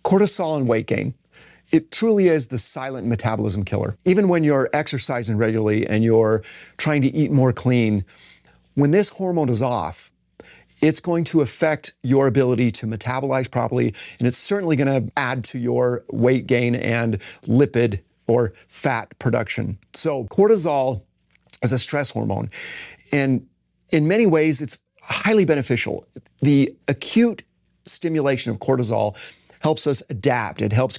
Cortisol and weight gain. It truly is the silent metabolism killer. Even when you're exercising regularly and you're trying to eat more clean, when this hormone is off, it's going to affect your ability to metabolize properly, and it's certainly going to add to your weight gain and lipid or fat production. So cortisol is a stress hormone, and in many ways, it's highly beneficial. The acute stimulation of cortisol helps us adapt. It helps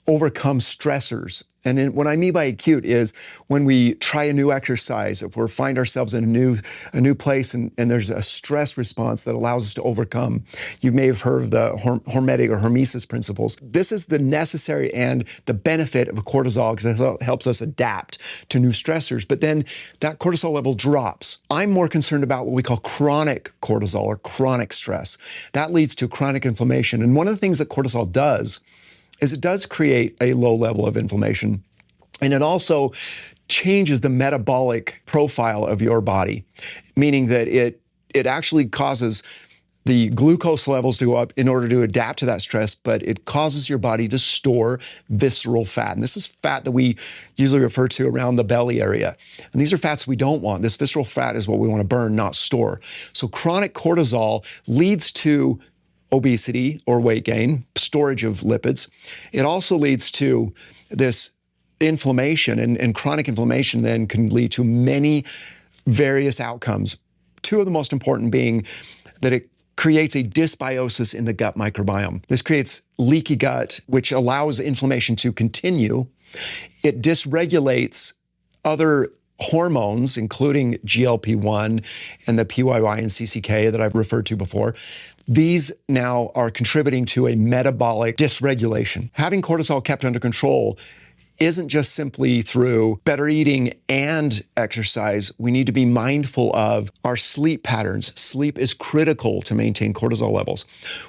overcome stressors. And what I mean by acute is when we try a new exercise, if we find ourselves in a new place and there's a stress response that allows us to overcome. You may have heard of the hormetic or hormesis principles. This is the necessary and the benefit of cortisol because it helps us adapt to new stressors. But then that cortisol level drops. I'm more concerned about what we call chronic cortisol or chronic stress. That leads to chronic inflammation. And one of the things that cortisol does is it does create a low level of inflammation, and it also changes the metabolic profile of your body, meaning that it actually causes the glucose levels to go up in order to adapt to that stress, but it causes your body to store visceral fat. And this is fat that we usually refer to around the belly area. And these are fats we don't want. This visceral fat is what we want to burn, not store. So chronic cortisol leads to obesity or weight gain, storage of lipids. It also leads to this inflammation, and chronic inflammation then can lead to many various outcomes. Two of the most important being that it creates a dysbiosis in the gut microbiome. This creates leaky gut, which allows inflammation to continue. It dysregulates other hormones, including GLP-1 and the PYY and CCK that I've referred to before. These now are contributing to a metabolic dysregulation. Having cortisol kept under control isn't just simply through better eating and exercise. We need to be mindful of our sleep patterns. Sleep is critical to maintain cortisol levels.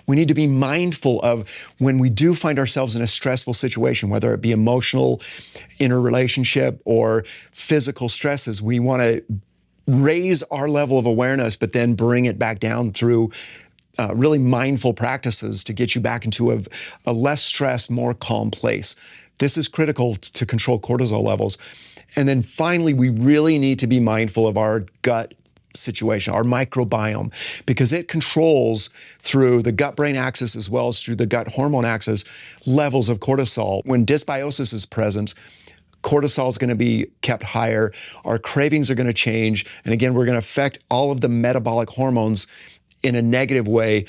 We need to be mindful of when we do find ourselves in a stressful situation, whether it be emotional, interrelationship, or physical stresses. We want to raise our level of awareness, but then bring it back down through really mindful practices to get you back into a less stressed, more calm place. This is critical to control cortisol levels. And then finally, we really need to be mindful of our gut situation, our microbiome, because it controls through the gut-brain axis as well as through the gut hormone axis levels of cortisol. When dysbiosis is present, cortisol is going to be kept higher, our cravings are going to change, and again, we're going to affect all of the metabolic hormones in a negative way